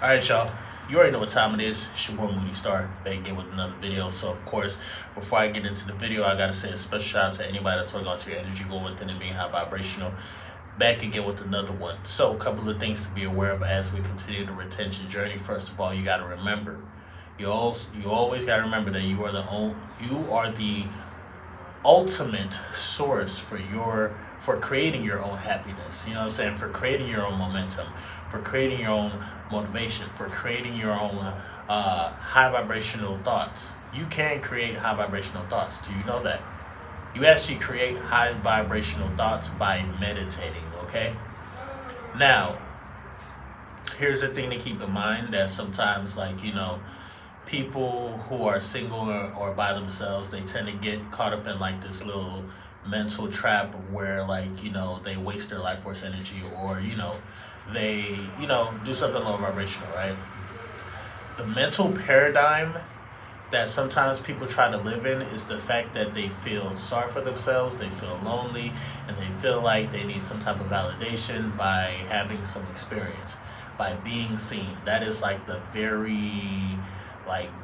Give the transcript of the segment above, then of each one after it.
Alright, y'all. You already know what time it is. It's your boy Moody Starr back again with another video. So, of course, before I get into the video, I gotta say a special shout out to anybody that's holding on to your energy goal within and being high vibrational. Back again with another one. So, a couple of things to be aware of as we continue the retention journey. First of all, you gotta remember, you always gotta remember that you are the ultimate source for creating your own happiness. You know what I'm saying? For creating your own momentum, for creating your own motivation, for creating your own high vibrational thoughts. You can create high vibrational thoughts. Do you know that? You actually create high vibrational thoughts by meditating, okay? Now, here's the thing to keep in mind, that sometimes, people who are single or by themselves, they tend to get caught up in this little mental trap where they waste their life force energy, or they do something low vibrational, right? The mental paradigm that sometimes people try to live in is the fact that they feel sorry for themselves, they feel lonely, and they feel like they need some type of validation by having some experience, by being seen. That is the very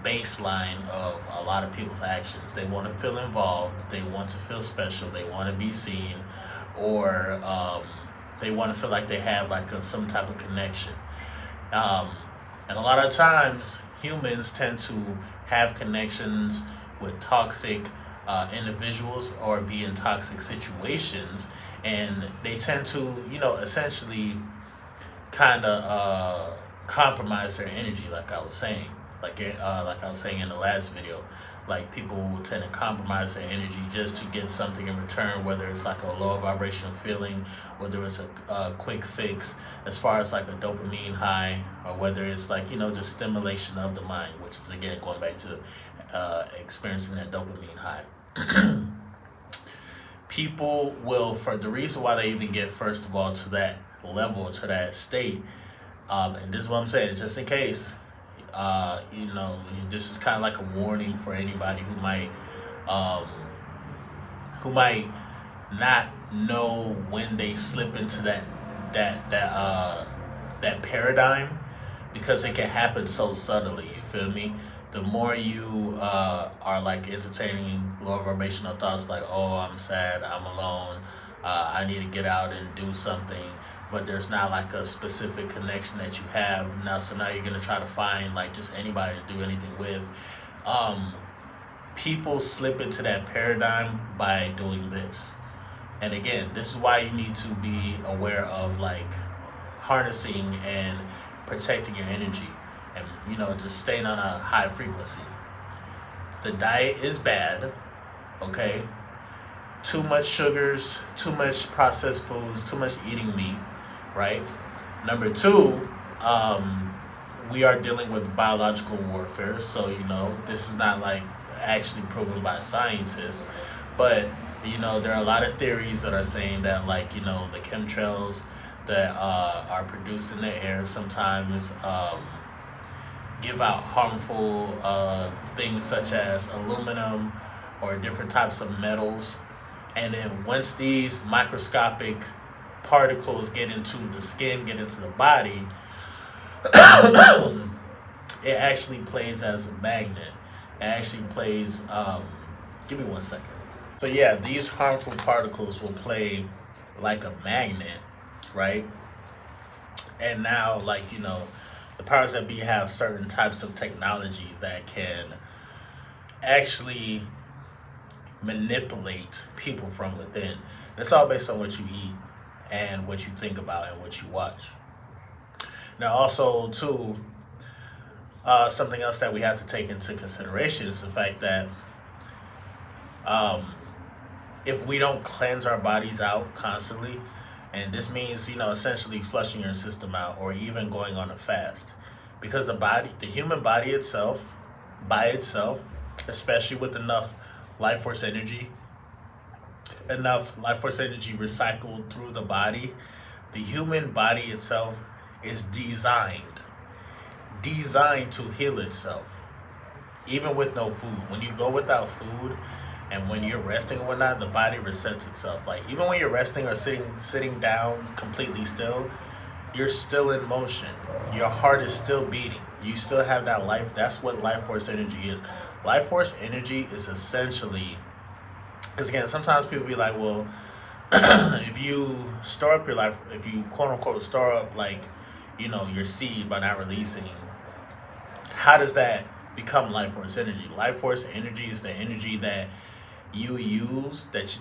baseline of a lot of people's actions. They want to feel involved, they want to feel special, they want to be seen, or they want to feel like they have some type of connection. And a lot of times humans tend to have connections with toxic individuals or be in toxic situations, and they tend to essentially kind of compromise their energy, like I was saying. Like I was saying in the last video, people will tend to compromise their energy just to get something in return, whether it's a low vibrational feeling, whether it's a quick fix as far as a dopamine high, or whether it's just stimulation of the mind, which is again going back to experiencing that dopamine high. People will, for the reason why they even get first of all to that level, to that state, and this is what I'm saying, just in case. This is kind of a warning for anybody who might not know when they slip into that paradigm, because it can happen so subtly. You feel me? The more you are entertaining low vibrational thoughts oh, I'm sad, I'm alone, I need to get out and do something, but there's not a specific connection that you have now, so now you're going to try to find just anybody to do anything with. People slip into that paradigm by doing this. And again, this is why you need to be aware of harnessing and protecting your energy, and just staying on a high frequency. The diet is bad, okay? Too much sugars, too much processed foods, too much eating meat, right? Number two, we are dealing with biological warfare, so this is not actually proven by scientists, but there are a lot of theories that are saying that the chemtrails that are produced in the air sometimes give out harmful things such as aluminum or different types of metals. And then once these microscopic particles get into the skin, get into the body, it actually plays as a magnet. It actually plays, give me 1 second. So yeah, these harmful particles will play like a magnet, right? And now the powers that be have certain types of technology that can actually manipulate people from within. It's all based on what you eat and what you think about and what you watch. Now also too, something else that we have to take into consideration is the fact that if we don't cleanse our bodies out constantly, and this means essentially flushing your system out, or even going on a fast, because the human body itself, by itself, especially with enough life force energy recycled through the body, the human body itself is designed to heal itself, even with no food. When you go without food and when you're resting and whatnot, the body resets itself. Even when you're resting or sitting down completely still, you're still in motion. Your heart is still beating. You still have that life. That's what life force energy is. Life force energy is essentially, because again, sometimes people be like, well, if you store up your life, if you quote unquote store up like, your seed by not releasing, how does that become life force energy? Life force energy is the energy that you use that's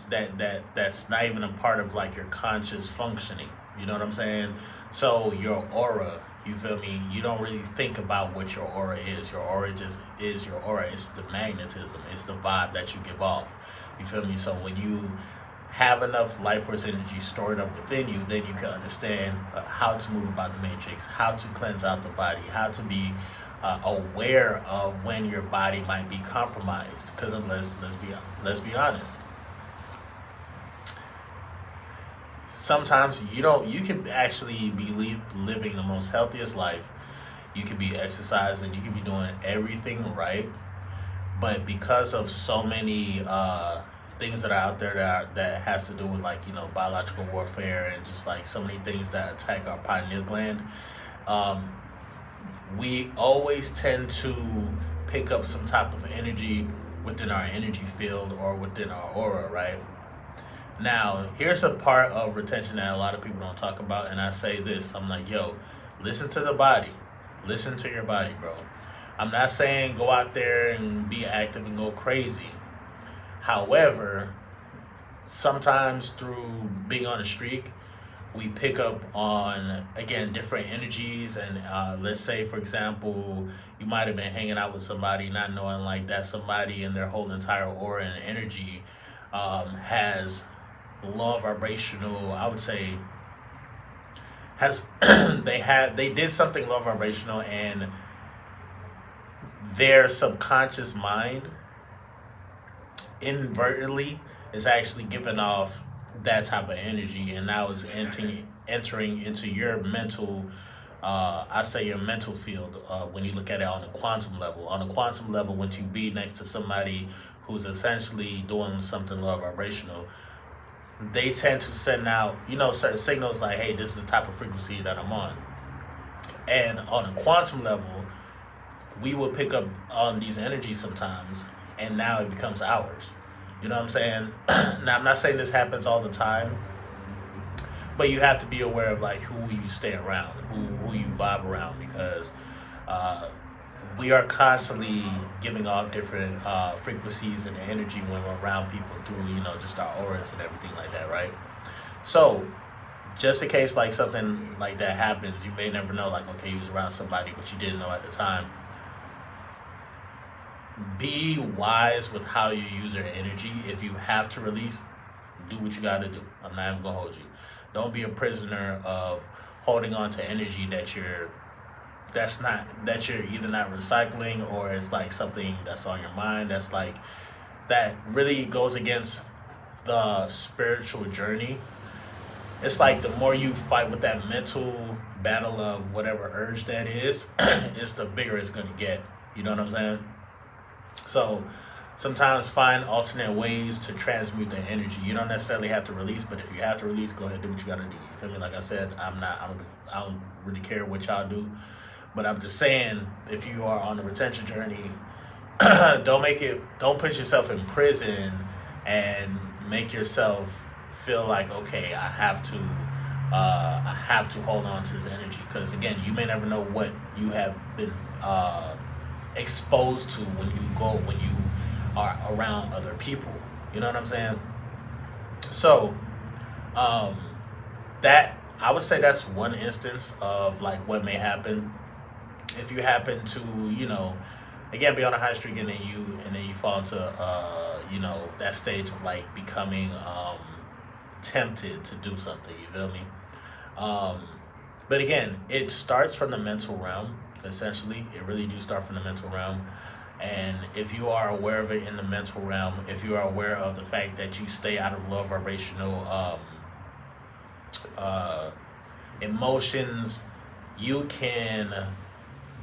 not even a part of like your conscious functioning. You know what I'm saying? So your aura, you feel me? You don't really think about what your aura is. Your aura just is your aura. It's the magnetism. It's the vibe that you give off. You feel me? So when you have enough life force energy stored up within you, then you can understand how to move about the matrix, how to cleanse out the body, how to be aware of when your body might be compromised. Because let's be honest. Sometimes you can actually be living the most healthiest life. You could be exercising, you could be doing everything right, but because of so many things that are out there that has to do with like biological warfare and just like so many things that attack our pineal gland, we always tend to pick up some type of energy within our energy field or within our aura, right? Now, here's a part of retention that a lot of people don't talk about, and I say this. I'm like, yo, listen to the body. Listen to your body, bro. I'm not saying go out there and be active and go crazy. However, sometimes through being on a streak, we pick up on, again, different energies. And let's say, for example, you might have been hanging out with somebody not knowing like that somebody and their whole entire aura and energy has low vibrational, I would say, has they did something low vibrational, and their subconscious mind inadvertently is actually giving off that type of energy, and now is entering into your mental, I say your mental field, when you look at it on a quantum level. On a quantum level, once you be next to somebody who's essentially doing something low vibrational, they tend to send out, certain signals like, hey, this is the type of frequency that I'm on. And on a quantum level, we will pick up on these energies sometimes, and now it becomes ours. You know what I'm saying? Now, I'm not saying this happens all the time, but you have to be aware of like who you stay around, who you vibe around, because we are constantly giving off different frequencies and energy when we're around people through, just our auras and everything like that, right? So, just in case like something like that happens, you may never know, like, okay, you was around somebody, but you didn't know at the time. Be wise with how you use your energy. If you have to release, do what you got to do. I'm not even going to hold you. Don't be a prisoner of holding on to energy that you're either not recycling, or it's like something that's on your mind that's like, that really goes against the spiritual journey. It's like the more you fight with that mental battle of whatever urge that is, it's the bigger it's going to get. You know what I'm saying? So sometimes find alternate ways to transmute the energy. You don't necessarily have to release, but if you have to release, go ahead, do what you got to do. You feel me? Like I said, I don't really care what y'all do. But I'm just saying, if you are on the retention journey, don't put yourself in prison and make yourself feel like, okay, I have to hold on to this energy. Because again, you may never know what you have been exposed to when you are around other people. You know what I'm saying? So, that, I would say that's one instance of like what may happen. If you happen to, again, be on a high streak and then you fall into, that stage of like becoming tempted to do something, you feel me? But again, it starts from the mental realm, essentially. It really do start from the mental realm. And if you are aware of it in the mental realm, if you are aware of the fact that you stay out of low vibrational emotions, you can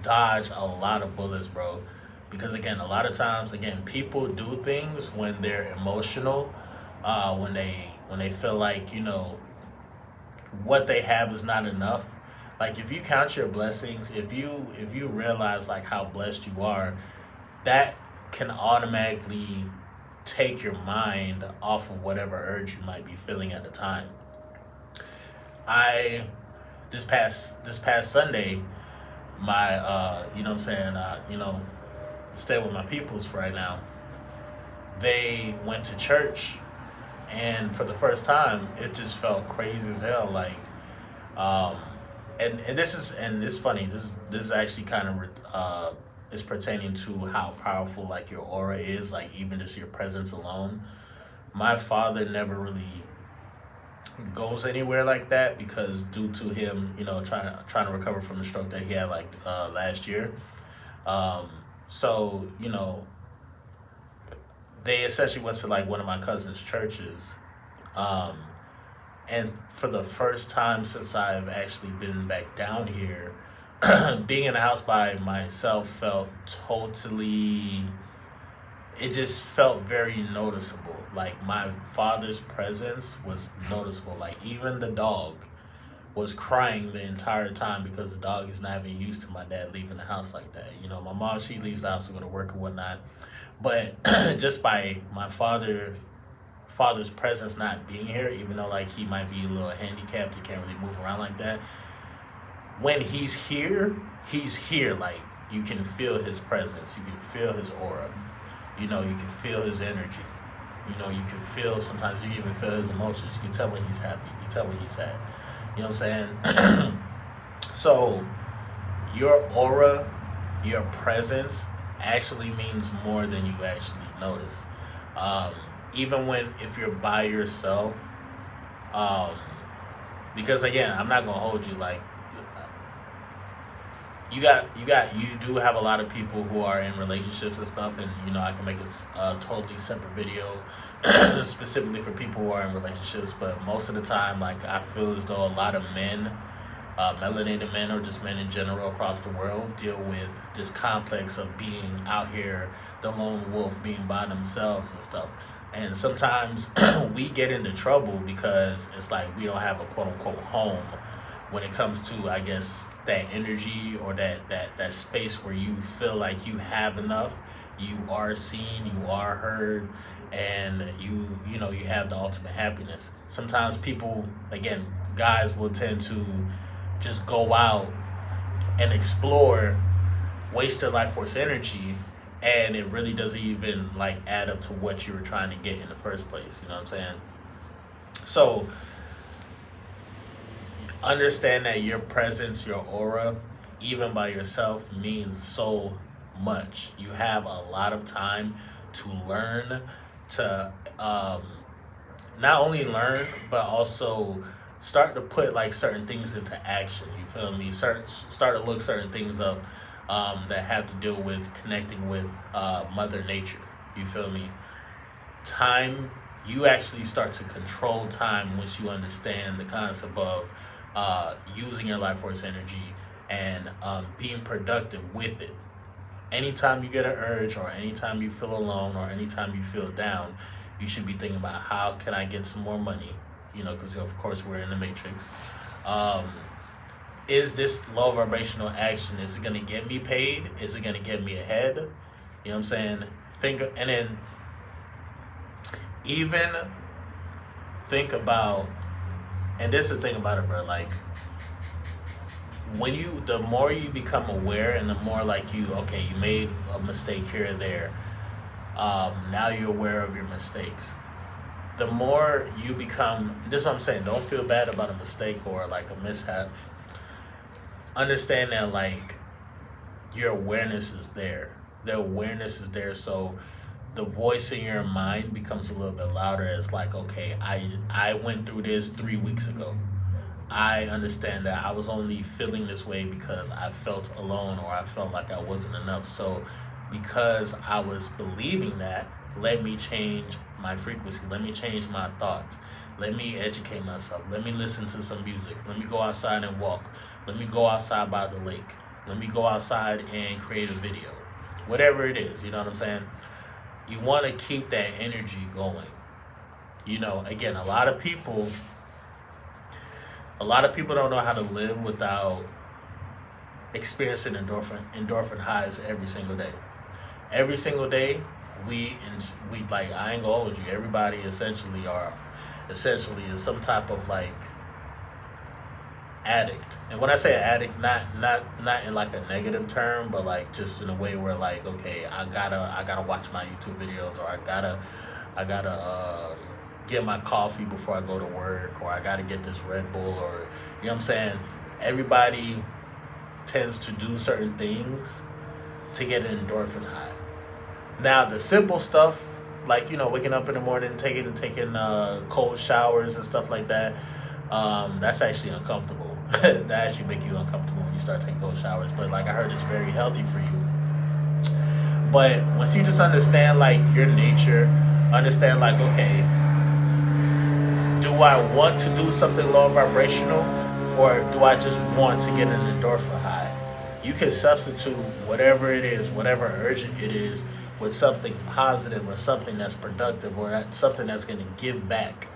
dodge a lot of bullets, bro. Because again, a lot of times, people do things when they're emotional, when they feel like what they have is not enough. Like if you count your blessings, if you realize like how blessed you are, that can automatically take your mind off of whatever urge you might be feeling at the time. I this past Sunday, my you know what I'm saying, stay with my peoples for right now. They went to church, and for the first time it just felt crazy as hell. Like um and this is funny. This is actually kind of is pertaining to how powerful like your aura is, like even just your presence alone. My father never really goes anywhere like that because due to him, trying to recover from the stroke that he had like last year. Um, so they essentially went to like one of my cousin's churches, um, and for the first time since I've actually been back down here, being in the house by myself felt totally. It just felt very noticeable. Like my father's presence was noticeable. Like even the dog was crying the entire time because the dog is not even used to my dad leaving the house like that. My mom, she leaves the house to go to work and whatnot, but just by my father's presence not being here, even though like he might be a little handicapped, he can't really move around like that. When he's here. Like you can feel his presence, you can feel his aura. You can feel his energy. You can feel, sometimes you even feel his emotions. You can tell when he's happy. You can tell when he's sad. You know what I'm saying? So your aura, your presence actually means more than you actually notice. Um, Even if you're by yourself, um, because again, I'm not gonna hold you. Like you do have a lot of people who are in relationships and stuff, and I can make a totally separate video specifically for people who are in relationships. But most of the time, like I feel as though a lot of men, melanated men or just men in general across the world, deal with this complex of being out here, the lone wolf, being by themselves and stuff. And sometimes we get into trouble because it's like we don't have a quote unquote home when it comes to, I guess, that energy or that space where you feel like you have enough, you are seen, you are heard, and you have the ultimate happiness. Sometimes people, again, guys will tend to just go out and explore, waste their life force energy, and it really doesn't even like add up to what you were trying to get in the first place. You know what I'm saying? So understand that your presence, your aura, even by yourself, means so much. You have a lot of time to learn, to not only learn, but also start to put like certain things into action. You feel me? Start to look certain things up that have to deal with connecting with Mother Nature. You feel me? Time, you actually start to control time once you understand the concept of using your life force energy and being productive with it. Anytime you get an urge, or anytime you feel alone, or anytime you feel down, you should be thinking about how can I get some more money, because of course we're in the matrix. Is this low vibrational action, is it going to get me paid? Is it going to get me ahead? You know what I'm saying? And then even think about, and this is the thing about it, bro, like the more you become aware, and the more like you made a mistake here and there, now you're aware of your mistakes. The more you become, this is what I'm saying, don't feel bad about a mistake or like a mishap. Understand that like your awareness is there. The awareness is there, so the voice in your mind becomes a little bit louder. It's like, okay, I went through this 3 weeks ago. I understand that I was only feeling this way because I felt alone, or I felt like I wasn't enough. So because I was believing that, let me change my frequency. Let me change my thoughts. Let me educate myself. Let me listen to some music. Let me go outside and walk. Let me go outside by the lake. Let me go outside and create a video. Whatever it is, you know what I'm saying? You want to keep that energy going. Again, a lot of people, A lot of people don't know how to live without experiencing endorphin highs every single day. Every single day, we like, I ain't gonna hold you. Everybody essentially is some type of like addict. And when I say addict, not in like a negative term, but like just in a way where like, okay, I gotta watch my YouTube videos, or I gotta get my coffee before I go to work, or I gotta get this Red Bull, or you know what I'm saying? Everybody tends to do certain things to get an endorphin high. Now the simple stuff, like, you know, waking up in the morning, taking cold showers and stuff like that, that's actually uncomfortable. That actually make you uncomfortable when you start taking cold showers. But like I heard, it's very healthy for you. But once you just understand like your nature, understand like, okay, do I want to do something low vibrational, or do I just want to get an endorphin high? You can substitute whatever it is, whatever urgent it is, with something positive or something that's productive or something that's going to give back.